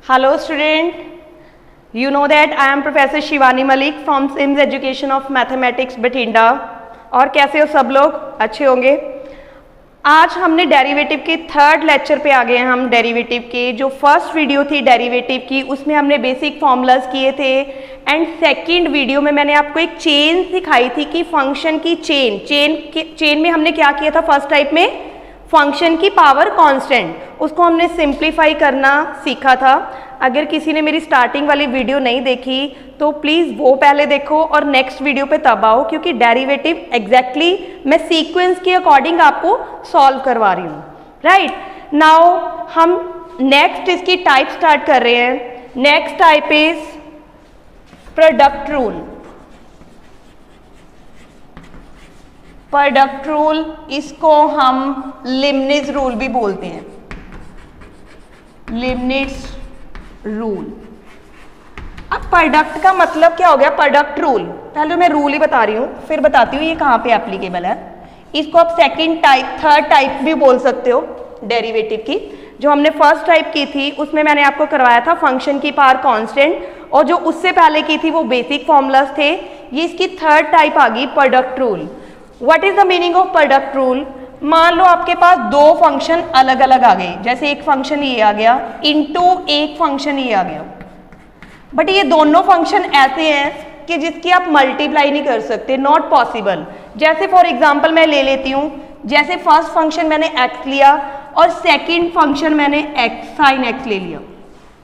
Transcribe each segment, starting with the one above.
Hello student, you know that I am Professor Shivani Malik from Sims Education of Mathematics Bathinda। और कैसे हो सब लोग? अच्छे होंगे। आज हमने डेरिवेटिव के थर्ड लेक्चर पे आ गए हैं। हम डेरिवेटिव के जो फर्स्ट वीडियो थी डेरिवेटिव की उसमें हमने बेसिक फॉर्मूलाज किए थे एंड सेकंड वीडियो में मैंने आपको एक चेन सिखाई थी कि फंक्शन की चेन में हमने क्या किया था। फर्स्ट टाइप में फंक्शन की पावर कांस्टेंट, उसको हमने सिंप्लीफाई करना सीखा था। अगर किसी ने मेरी स्टार्टिंग वाली वीडियो नहीं देखी तो प्लीज़ वो पहले देखो और नेक्स्ट वीडियो पे तब आओ, क्योंकि डेरिवेटिव एग्जैक्टली मैं सीक्वेंस के अकॉर्डिंग आपको सॉल्व करवा रही हूँ। राइट नाउ हम नेक्स्ट इसकी टाइप स्टार्ट कर रहे हैं। Next type is product rule. Product rule, इसको हम लिबनिज़ रूल भी बोलते हैं। लिबनिज़ रूल। अब प्रोडक्ट का मतलब क्या हो गया? Product rule. पहले मैं रूल ही बता रही हूँ, फिर बताती हूँ ये कहाँ पे एप्लीकेबल है। इसको आप सेकंड टाइप, थर्ड टाइप भी बोल सकते हो डेरिवेटिव की। जो हमने फर्स्ट टाइप की थी उसमें मैंने आपको करवाया था फंक्शन की पावर कांस्टेंट, और जो उससे पहले की थी वो बेसिक फॉर्मूलाज थे। ये इसकी थर्ड टाइप आ गई product rule. What is the meaning of product rule? मान लो आपके पास दो फंक्शन अलग अलग आ गए, जैसे एक फंक्शन ये आ गया इनटू एक फंक्शन ये आ गया, बट ये दोनों फंक्शन ऐसे हैं कि जिसकी आप मल्टीप्लाई नहीं कर सकते, नॉट पॉसिबल। जैसे फॉर एग्जांपल मैं ले लेती हूँ, जैसे फर्स्ट फंक्शन मैंने x लिया और सेकंड फंक्शन मैंने x साइन x ले लिया।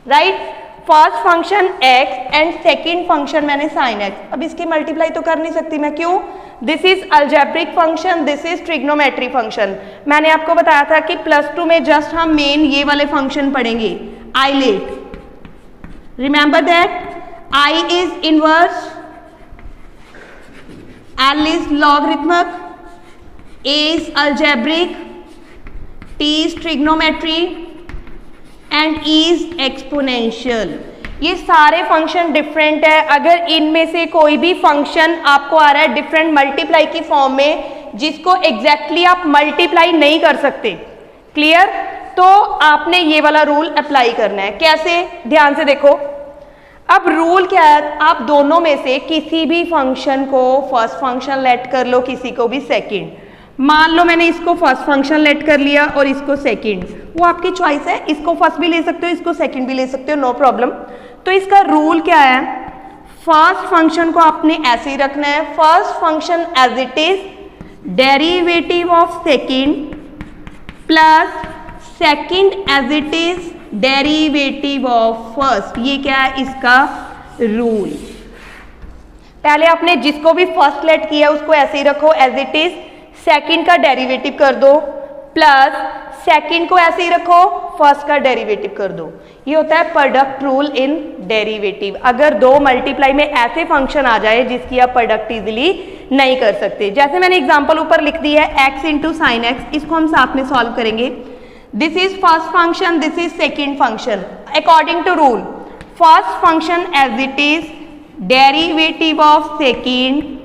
Right, first function x and second function मैंने साइन x। अब इसकी मल्टीप्लाई तो कर नहीं सकती मैं, क्यों? This is algebraic function, this is trigonometry function. मैंने आपको बताया था कि +2 में जस्ट हम मेन ये वाले फंक्शन पढ़ेंगे, ILATE. Remember that I is inverse, L is logarithmic, A is algebraic, T is trigonometry and E is exponential. ये सारे फंक्शन डिफरेंट है। अगर इनमें से कोई भी फंक्शन आपको आ रहा है डिफरेंट मल्टीप्लाई की फॉर्म में, जिसको एग्जैक्टली आप मल्टीप्लाई नहीं कर सकते, क्लियर, तो आपने ये वाला रूल अप्लाई करना है। कैसे? ध्यान से देखो। अब रूल क्या है? आप दोनों में से किसी भी फंक्शन को फर्स्ट फंक्शन लेट कर लो, किसी को भी सेकंड। मान लो मैंने इसको फर्स्ट फंक्शन लेट कर लिया और इसको सेकंड, वो आपकी चॉइस है। इसको फर्स्ट भी ले सकते हो, इसको सेकंड भी ले सकते हो, नो प्रॉब्लम। तो इसका रूल क्या है? फर्स्ट फंक्शन को आपने ऐसे ही रखना है, first function as it is, derivative of second plus second as it is derivative of first. ये क्या है इसका रूल? पहले आपने जिसको भी फर्स्ट लेट किया उसको ऐसे ही रखो एज इट इज, सेकंड का डेरिवेटिव कर दो, प्लस सेकंड को ऐसे ही रखो, फर्स्ट का डेरिवेटिव कर दो। ये होता है प्रोडक्ट रूल इन डेरिवेटिव। अगर दो मल्टीप्लाई में ऐसे फंक्शन आ जाए जिसकी आप प्रोडक्ट इजीली नहीं कर सकते, जैसे मैंने एग्जांपल ऊपर लिख दी है x इंटू साइन एक्स, इसको हम साथ में सॉल्व करेंगे। This is first function, this is second function. According to rule, first function as it is, derivative of second.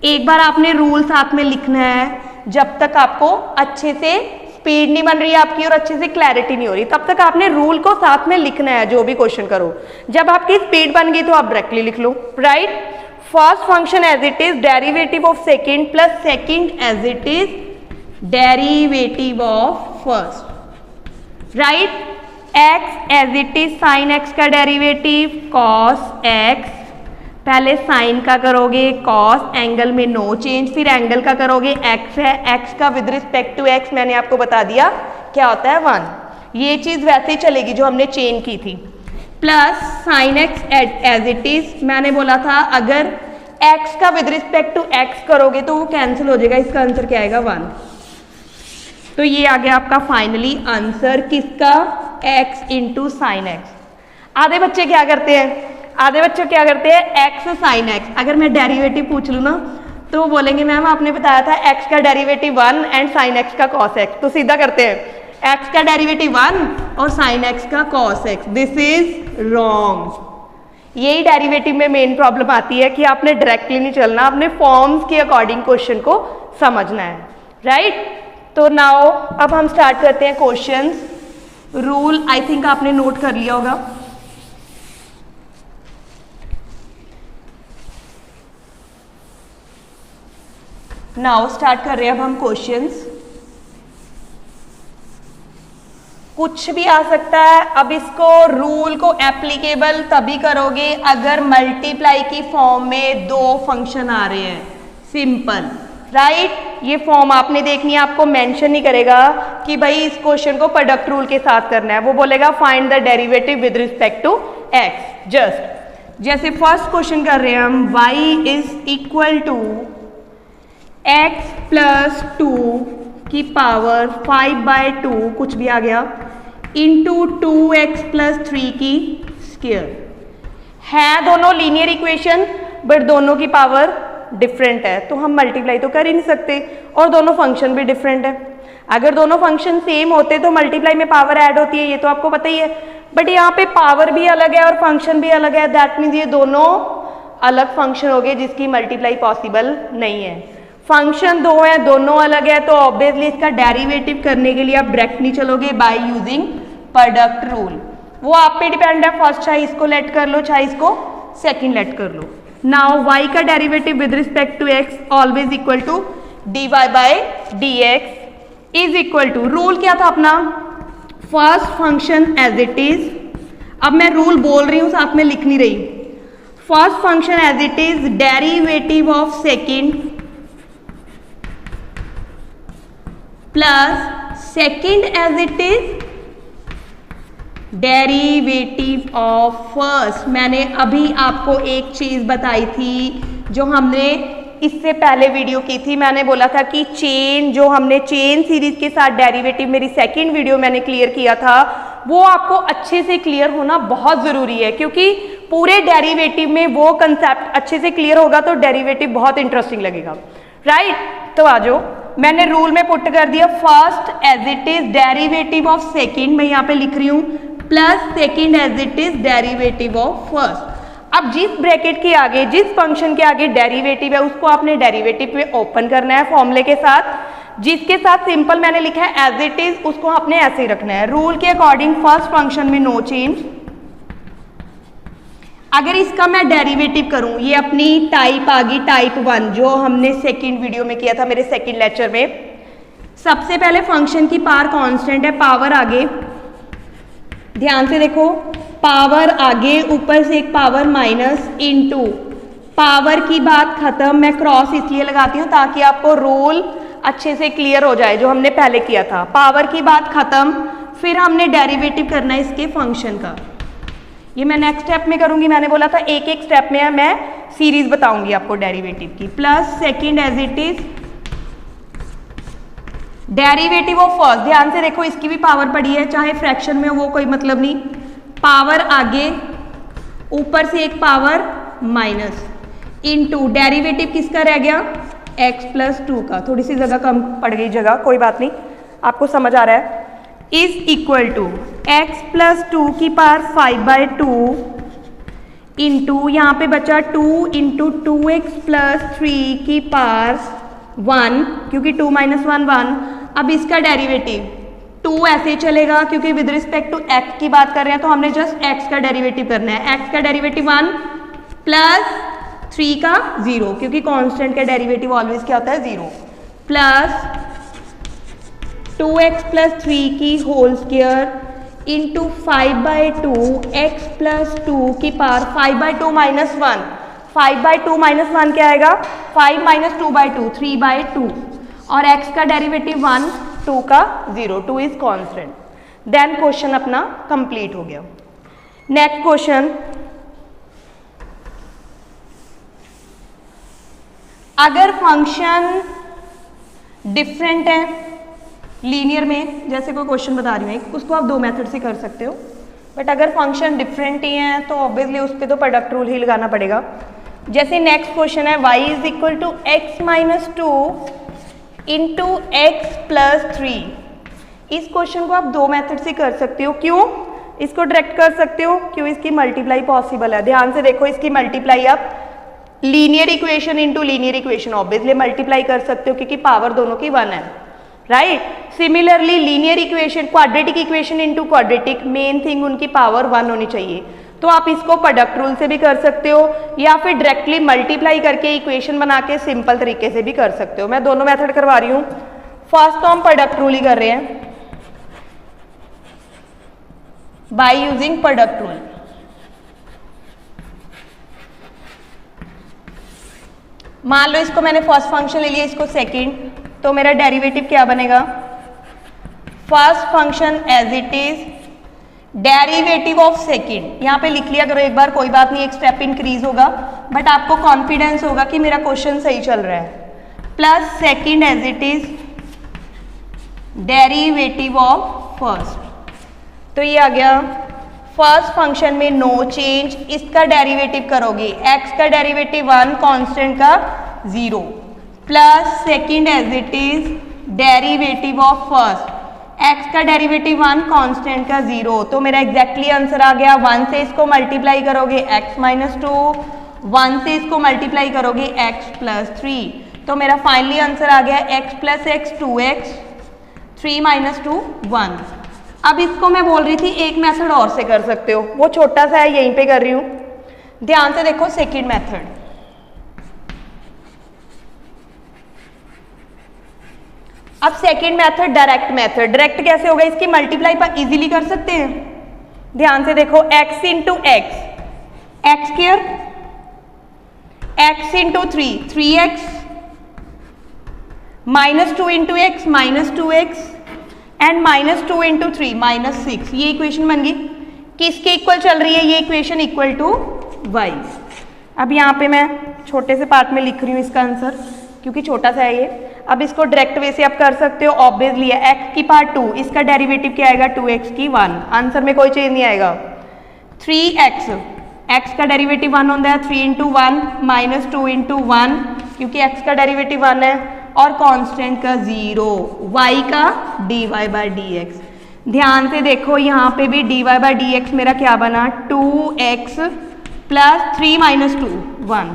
एक बार आपने रूल साथ में लिखना है, जब तक आपको अच्छे से स्पीड नहीं बन रही है आपकी और अच्छे से क्लैरिटी नहीं हो रही, तब तक आपने रूल को साथ में लिखना है जो भी क्वेश्चन करो। जब आपकी स्पीड बन गई तो आप डायरेक्टली लिख लो। Right, first function as it is, derivative of second plus second as it is, derivative of first. Right, x as it is, sine x का डेरिवेटिव, cos x। पहले साइन का करोगे, कॉस, एंगल में no change, फिर angle का करोगे, x है, x का विद रिस्पेक्ट टू x मैंने आपको बता दिया क्या होता है 1। ये चीज वैसे ही चलेगी जो हमने चेन की थी, plus sine x as it is. मैंने बोला था अगर x का विद रिस्पेक्ट टू x करोगे तो वो कैंसिल हो जाएगा, इसका आंसर क्या आएगा 1। तो ये आ गया आपका फाइनली आंसर किसका? x into sine x. आधे बच्चे क्या करते हैं x साइन x। अगर मैं डेरिवेटिव पूछ लूँ ना तो वो बोलेंगे मैम आपने बताया था x का डेरिवेटिव 1 एंड साइन x का cos x, तो सीधा करते हैं x का डेरिवेटिव 1 और साइन x का cos x। This is wrong. यही डेरिवेटिव में मेन प्रॉब्लम आती है कि आपने डायरेक्टली नहीं चलना, आपने फॉर्म्स के अकॉर्डिंग क्वेश्चन को समझना है। राइट, तो नाउ अब हम स्टार्ट करते हैं क्वेश्चंस। रूल आई थिंक आपने नोट कर लिया होगा। नाउ स्टार्ट कर रहे हैं अब हम क्वेश्चंस। कुछ भी आ सकता है। अब इसको रूल को एप्लीकेबल तभी करोगे अगर मल्टीप्लाई की फॉर्म में दो फंक्शन आ रहे हैं, सिंपल, राइट। ये फॉर्म आपने देखनी है, आपको मेंशन नहीं करेगा कि भाई इस क्वेश्चन को प्रोडक्ट रूल के साथ करना है, वो बोलेगा find the derivative with respect to X. Just जैसे फर्स्ट क्वेश्चन कर रहे हैं हम, y is equal to x plus 2 की पावर 5/2 कुछ भी आ गया इंटू 2x प्लस 3 की स्क्वायर है। दोनों लीनियर इक्वेशन बट दोनों की पावर डिफरेंट है, तो हम मल्टीप्लाई तो कर ही नहीं सकते, और दोनों फंक्शन भी डिफरेंट है। अगर दोनों फंक्शन सेम होते तो मल्टीप्लाई में पावर ऐड होती है, ये तो आपको पता ही है, बट यहाँ पे पावर भी अलग है और फंक्शन भी अलग है। दैट मीन्स ये दोनों अलग फंक्शन हो गए जिसकी मल्टीप्लाई पॉसिबल नहीं है। फंक्शन दो है, दोनों अलग है, तो ऑब्वियसली इसका डेरिवेटिव करने के लिए आप डायरेक्ट नहीं चलोगे बाय यूजिंग प्रोडक्ट रूल। वो आप पे डिपेंड है, फर्स्ट चाहे इसको लेट कर लो चाहे इसको सेकंड लेट कर लो। नाउ y का derivative with respect to x always equal to dy by dx is equal to, rule क्या था अपना, first function as it is. अब मैं रूल बोल रही हूं साथ में लिख नहीं रही। First function as it is, derivative of second plus second as it is derivative of first. मैंने अभी आपको एक चीज बताई थी जो हमने इससे पहले वीडियो की थी। मैंने बोला था कि चेन, जो हमने चेन सीरीज के साथ डेरिवेटिव, मेरी सेकंड वीडियो मैंने क्लियर किया था, वो आपको अच्छे से क्लियर होना बहुत जरूरी है, क्योंकि पूरे डेरिवेटिव में वो कंसेप्ट अच्छे से क्लियर होगा तो डेरिवेटिव बहुत इंटरेस्टिंग लगेगा, राइट। तो आ जाओ, मैंने रूल में पुट कर दिया first as it is derivative of second, मैं यहाँ पे लिख रही हूँ, plus second as it is derivative of first. अब जिस ब्रैकेट के आगे, जिस फंक्शन के आगे डेरिवेटिव है उसको आपने डेरिवेटिव में ओपन करना है फॉर्मूले के साथ। जिसके साथ सिंपल मैंने लिखा है एज इट इज, उसको आपने ऐसे ही रखना है। रूल के अकॉर्डिंग फर्स्ट फंक्शन में नो चेंज। अगर इसका मैं डेरिवेटिव करूं, ये अपनी टाइप आ गई टाइप 1 जो हमने सेकंड वीडियो में किया था, मेरे सेकंड लेक्चर में। सबसे पहले फंक्शन की पावर कांस्टेंट है, पावर आगे, ध्यान से देखो, पावर आगे, ऊपर से एक पावर माइनस, इनटू पावर की बात खत्म। मैं क्रॉस इसलिए लगाती हूँ ताकि आपको रूल अच्छे से क्लियर हो जाए जो हमने पहले किया था। पावर की बात खत्म, फिर हमने डेरिवेटिव करना है इसके फंक्शन का। ये मैं नेक्स्ट स्टेप में करूंगी, मैंने बोला था एक एक स्टेप में मैं सीरीज बताऊंगी आपको डेरिवेटिव की। Plus second as it is derivative of first, ध्यान से देखो इसकी भी पावर पड़ी है, चाहे फ्रैक्शन में हो वो कोई मतलब नहीं। पावर आगे, ऊपर से एक पावर माइनस, इनटू डेरिवेटिव किसका रह गया, x प्लस 2 का। थोड़ी सी जगह कम पड़ गई जगह, कोई बात नहीं, आपको समझ आ रहा है। Is equal to x plus 2 की पावर 5/2 इंटू यहाँ पे बचा 2 इंटू 2x प्लस 3 की पावर 1, क्योंकि 2 - 1 1। अब इसका डेरिवेटिव 2 ऐसे ही चलेगा क्योंकि विद रिस्पेक्ट टू x की बात कर रहे हैं, तो हमने जस्ट x का डेरिवेटिव करना है। x का डेरिवेटिव 1 प्लस 3 का 0, क्योंकि कांस्टेंट का डेरिवेटिव ऑलवेज क्या होता है 0, प्लस 2x प्लस 3 की whole square into 5/2 x plus 2 की पावर 5/2 माइनस 1। 5/2 माइनस 1 क्या आएगा, 5 - 2/2 3/2, और x का डेरिवेटिव 1, 2 का 0, 2 इज कांस्टेंट। देन क्वेश्चन अपना कंप्लीट हो गया। नेक्स्ट क्वेश्चन, अगर फंक्शन डिफरेंट है लीनियर में, जैसे कोई क्वेश्चन बता रही हूँ, उसको आप दो मेथड से कर सकते हो, बट अगर फंक्शन डिफरेंट ही है तो ऑब्वियसली उस पर तो प्रोडक्ट रूल ही लगाना पड़ेगा। जैसे नेक्स्ट क्वेश्चन है y is equal to x minus 2 into X plus 3। इस क्वेश्चन को आप दो मेथड से कर सकते हो। क्यों इसको डायरेक्ट कर सकते हो, क्यों इसकी मल्टीप्लाई पॉसिबल है। ध्यान से देखो, इसकी मल्टीप्लाई आप linear equation into linear equation obviously multiply कर सकते हो क्योंकि पावर दोनों की 1 है। Right. Similarly linear equation, quadratic equation into quadratic, main thing उनकी पावर 1 होनी चाहिए। तो आप इसको प्रोडक्ट रूल से भी कर सकते हो या फिर डायरेक्टली मल्टीप्लाई करके इक्वेशन बना के सिंपल तरीके से भी कर सकते हो। मैं दोनों मेथड करवा रही हूँ। फर्स्ट तो हम प्रोडक्ट रूल ही कर रहे हैं बाय यूजिंग प्रोडक्ट रूल। मान लो इसको मैंने फर्स्ट फंक्शन ले लिया, इसको सेकंड, तो मेरा डेरिवेटिव क्या बनेगा? First function as it is derivative of second. यहाँ पे लिख लिया करो एक बार, कोई बात नहीं, एक स्टेप इंक्रीज होगा, बट आपको कॉन्फिडेंस होगा कि मेरा क्वेश्चन सही चल रहा है। Plus second as it is derivative of first. तो ये आ गया फर्स्ट फंक्शन में नो चेंज, इसका डेरिवेटिव करोगे, x का डेरिवेटिव 1, कांस्टेंट का 0, plus second as it is derivative of first, x का डेरिवेटिव 1, कांस्टेंट का 0। तो मेरा एग्जैक्टली आंसर आ गया। 1 से इसको मल्टीप्लाई करोगे x माइनस 2, 1 से इसको मल्टीप्लाई करोगे x प्लस 3। तो मेरा फाइनली आंसर आ गया x plus x 2x, 3 minus 2 1। अब इसको मैं बोल रही थी एक मेथड और से कर सकते हो, वो छोटा सा है, यहीं पे कर रही हूं। ध्यान से देखो सेकंड मेथड। अब second method direct method. Direct कैसे होगा? इसकी मल्टीप्लाई पर इजीली कर सकते हैं। ध्यान से देखो, x into x, x square, x into 3, 3x, minus 2 into x, minus 2x, and minus 2 into 3, minus 6। ये इक्वेशन बन गई। किसके इक्वल चल रही है ये इक्वेशन? Equal to y। अब यहाँ पे मैं छोटे से पार्ट में लिख रही हूँ इसका आंसर, क्योंकि छोटा सा है ये। अब इसको डायरेक्ट वे से आप कर सकते हो। ऑब्वियसली है x की पार्ट 2, इसका डेरिवेटिव क्या आएगा? 2x की 1। आंसर में कोई चेंज नहीं आएगा। 3x, x का डेरिवेटिव 1 होता है, 3 इंटू 1 माइनस 2 इंटू 1, क्योंकि x का डेरिवेटिव 1 है, और कांस्टेंट का 0, y का dy बाई डी एक्स। ध्यान से देखो यहाँ पे भी dy बाई डी एक्स मेरा क्या बना? 2x plus 3 minus 2 1,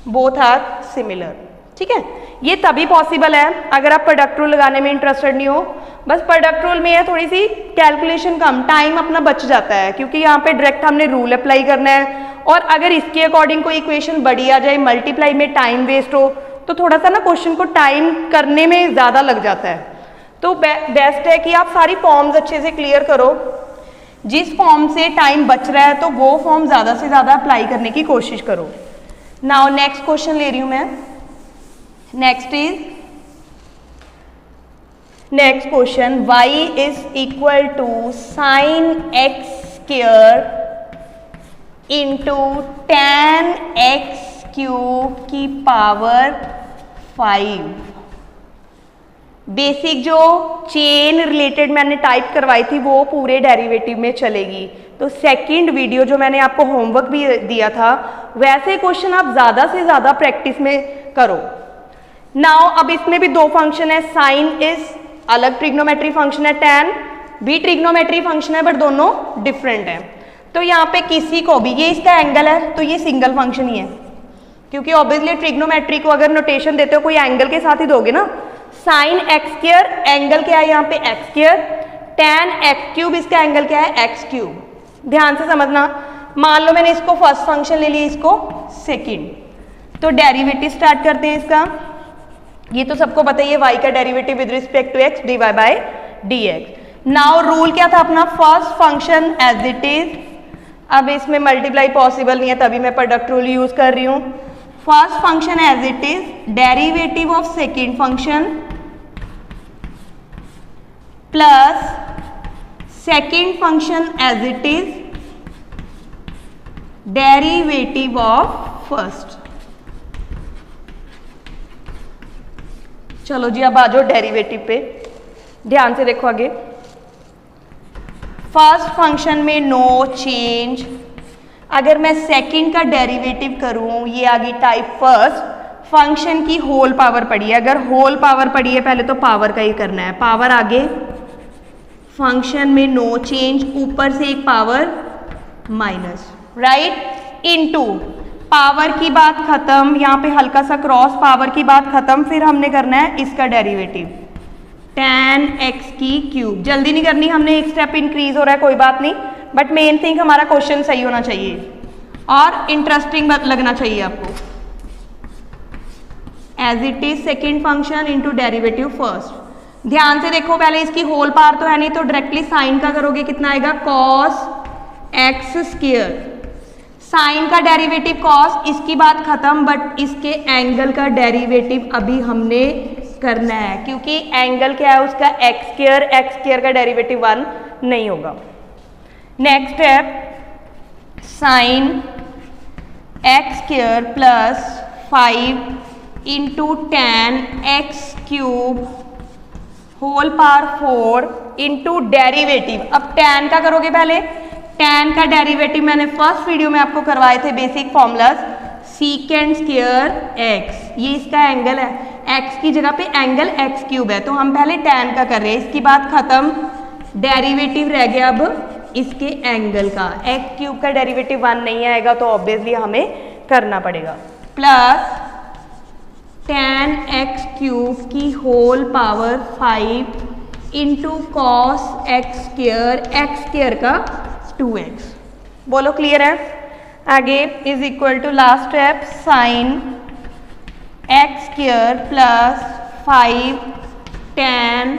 both are similar. ठीक है, ये तभी पॉसिबल है अगर आप प्रोडक्ट रूल लगाने में इंटरेस्टेड नहीं हो। बस प्रोडक्ट रूल में है थोड़ी सी कैलकुलेशन कम, टाइम अपना बच जाता है, क्योंकि यहाँ पे डायरेक्ट हमने रूल अप्लाई करना है। और अगर इसके अकॉर्डिंग कोई इक्वेशन बड़ी आ जाए, मल्टीप्लाई में टाइम वेस्ट हो, तो थोड़ा सा ना क्वेश्चन को टाइम करने में ज़्यादा लग जाता है। तो बेस्ट है कि आप सारी फॉर्म्स अच्छे से क्लियर करो। जिस फॉर्म से टाइम बच रहा है तो वो फॉर्म ज़्यादा से ज़्यादा अप्लाई करने की कोशिश करो। नाउ नेक्स्ट क्वेश्चन ले रही हूँ मैं। Next question, y is equal to sine x square into tan x cube की पावर 5। बेसिक जो चेन रिलेटेड मैंने टाइप करवाई थी वो पूरे डेरिवेटिव में चलेगी। तो सेकंड वीडियो जो मैंने आपको होमवर्क भी दिया था, वैसे क्वेश्चन आप ज़्यादा से ज़्यादा प्रैक्टिस में करो। नाउ अब इसमें भी दो फंक्शन है, साइन इज अलग ट्रिग्नोमेट्री फंक्शन है, tan भी ट्रिग्नोमेट्री फंक्शन है, बट दोनों डिफरेंट है। तो यहाँ पे किसी को भी, ये इसका एंगल है तो ये सिंगल फंक्शन ही है, क्योंकि ऑब्वियसली ट्रिग्नोमेट्री को अगर नोटेशन देते हो कोई एंगल के साथ ही दोगे ना। साइन एक्स स्क्वायर, एंगल क्या है यहाँ पे? X square. tan x cube, इसका एंगल क्या है? X cube. ध्यान से समझना। मान लो मैंने इसको फर्स्ट फंक्शन ले लिया, इसको सेकंड, तो डेरिवेटिव स्टार्ट करते हैं इसका। ये तो सबको पता ही है, y का derivative with respect to x dy by dx। Now rule क्या था अपना? First function as it is. अब इसमें मल्टीप्लाई पॉसिबल नहीं है, तभी मैं प्रोडक्ट रूल यूज कर रही हूँ। First function as it is, derivative of second function plus second function as it is derivative of first. चलो जी, अब आ जाओ डेरिवेटिव पे। ध्यान से देखो आगे। फर्स्ट फंक्शन में नो चेंज। अगर मैं सेकंड का डेरिवेटिव करूं, ये आ गई टाइप फर्स्ट। फंक्शन की होल पावर पड़ी है, अगर होल पावर पड़ी है पहले तो पावर का ही करना है। पावर आगे, फंक्शन में नो चेंज, ऊपर से एक power minus, right, into power की बात खत्म, यहाँ पे हल्का सा क्रॉस, पावर की बात खत्म, फिर हमने करना है इसका डेरिवेटिव। tan x की क्यूब। जल्दी नहीं करनी, हमने एक स्टेप इंक्रीज हो रहा है, कोई बात नहीं, बट मेन थिंग हमारा क्वेश्चन सही होना चाहिए और इंटरेस्टिंग लगना चाहिए आपको। As it is second function into derivative first. ध्यान से देखो, पहले इसकी होल पावर तो है नहीं, तो डायरेक्टली साइन का करोगे कितना आएगा, cos x स्क्वायर। साइन का डेरिवेटिव cos, इसकी बात खत्म, बट इसके एंगल का डेरिवेटिव अभी हमने करना है, क्योंकि एंगल क्या है उसका x स्क्वायर का डेरिवेटिव 1 नहीं होगा। Next step, sine x square plus 5 into tan x cube whole power 4 into derivative. अब tan का करोगे, पहले tan का डेरिवेटिव मैंने फर्स्ट वीडियो में आपको करवाए थे बेसिक फॉर्मूलाज, सीकेंड स्क्वायर x, ये इसका एंगल है, x की जगह पे एंगल x क्यूब है, तो हम पहले tan का कर रहे हैं, इसकी बात खत्म, डेरिवेटिव रह गया अब इसके एंगल का। x क्यूब का डेरिवेटिव 1 नहीं आएगा, तो ऑब्वियसली हमें करना पड़ेगा, प्लस tan x क्यूब की whole power 5 into cos x square का 2x। बोलो क्लियर है? आगे is equal to last step, sine x square plus 5 tan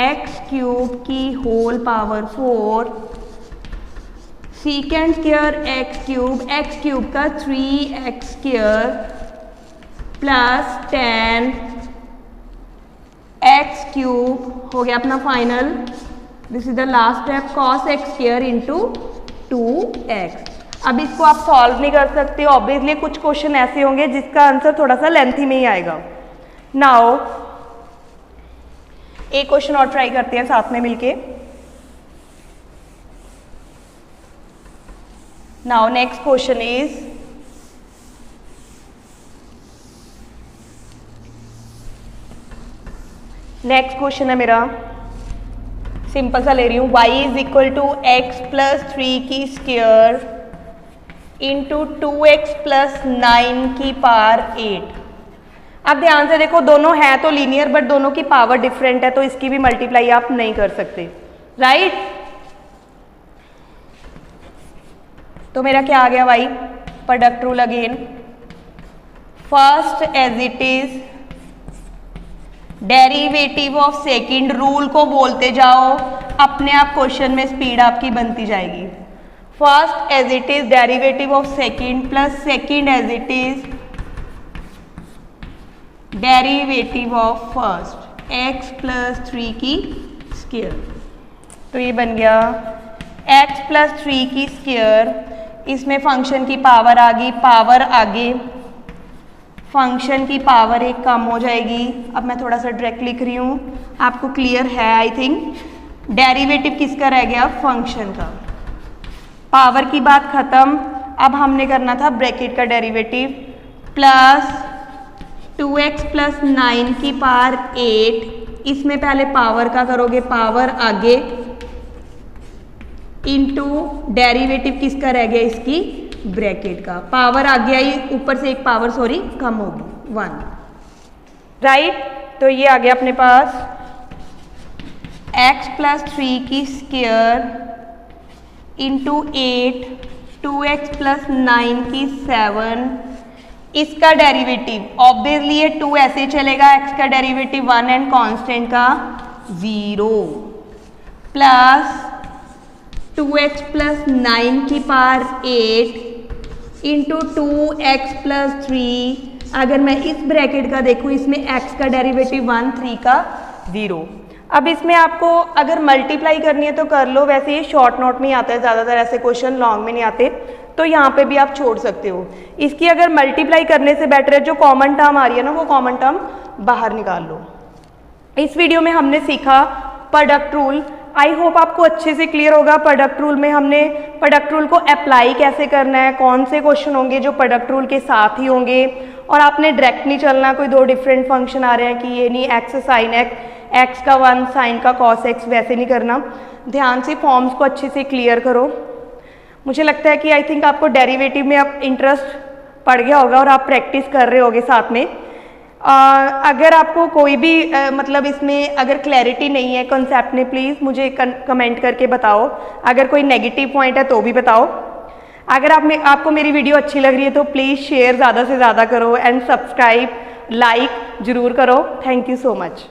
x cube की whole power 4 secant square x cube का 3x square plus tan x cube हो गया अपना final. This is the last step, cos x square into 2x। अब इसको आप solve नहीं कर सकते, ऑब्वियसली कुछ क्वेश्चन ऐसे होंगे जिसका आंसर थोड़ा सा लेंथी में ही आएगा। नाउ एक क्वेश्चन और ट्राई करते हैं साथ में मिलके। Now next question is, next question है मेरा, सिंपल सा ले रही हूँ, y is equal to X plus 3 की स्क्वायर इंटू 2x प्लस 9 की पावर 8। अब ध्यान से देखो, दोनों है तो लीनियर, बट दोनों की पावर डिफरेंट है, तो इसकी भी मल्टीप्लाई आप नहीं कर सकते, राइट? तो मेरा क्या आ गया y, product rule again, first as it is derivative of second, rule को बोलते जाओ, अपने आप क्वेश्चन में स्पीड आपकी बनती जाएगी। First as it is derivative of second plus second as it is derivative of first, x plus 3 की स्क्वायर। तो ये बन गया x प्लस 3 की स्क्वायर, इसमें फंक्शन की पावर आ गई, पावर आगे फंक्शन की पावर एक कम हो जाएगी। अब मैं थोड़ा सा डायरेक्ट लिख रही हूँ, आपको क्लियर है आई थिंक। डेरिवेटिव किसका रह गया, फंक्शन का, पावर की बात खत्म। अब हमने करना था ब्रैकेट का डेरिवेटिव, प्लस 2x प्लस 9 की पावर 8, इसमें पहले पावर का करोगे, पावर आगे, इंटू डेरिवेटिव किसका रह गया, इसकी ब्रैकेट का, पावर आ गया ही, ऊपर से एक पावर सॉरी कम होगी 1, राइट? तो ये आ गया अपने पास x प्लस 3 की स्क्वायर इंटू 8, 2x प्लस 9 की 7, इसका डेरिवेटिव ऑब्वियसली ये 2 ऐसे चलेगा, x का डेरिवेटिव 1 एंड कांस्टेंट का 0, प्लस 2x प्लस 9 की पावर 8 इंटू 2x प्लस 3। अगर मैं इस ब्रैकेट का देखूँ, इसमें x का डेरिवेटिव 1, 3 का 0। अब इसमें आपको अगर मल्टीप्लाई करनी है तो कर लो, वैसे ये शॉर्ट नोट में ही आता है ज़्यादातर, ऐसे क्वेश्चन लॉन्ग में नहीं आते, तो यहाँ पे भी आप छोड़ सकते हो। इसकी अगर मल्टीप्लाई करने से बेटर है जो कॉमन टर्म आ रही है ना, वो कॉमन टर्म बाहर निकाल लो। इस वीडियो में हमने सीखा प्रोडक्ट रूल, आई होप आपको अच्छे से क्लियर होगा। प्रोडक्ट रूल में हमने प्रोडक्ट रूल को अप्लाई कैसे करना है, कौन से क्वेश्चन होंगे जो प्रोडक्ट रूल के साथ ही होंगे, और आपने डायरेक्ट नहीं चलना, कोई दो डिफरेंट फंक्शन आ रहे हैं कि ये नहीं x साइन x का 1 साइन का cos x, वैसे नहीं करना। ध्यान से फॉर्म्स को अच्छे से क्लियर करो। मुझे लगता है कि आई थिंक आपको डेरिवेटिव में अब इंटरेस्ट पड़ गया होगा और आप प्रैक्टिस कर रहे होगे साथ में। अगर आपको कोई भी मतलब इसमें अगर क्लैरिटी नहीं है कॉन्सेप्ट में, प्लीज़ मुझे कमेंट करके बताओ। अगर कोई नेगेटिव पॉइंट है तो भी बताओ। अगर आपको मेरी वीडियो अच्छी लग रही है तो प्लीज़ शेयर ज़्यादा से ज़्यादा करो एंड सब्सक्राइब लाइक ज़रूर करो। Thank you so much.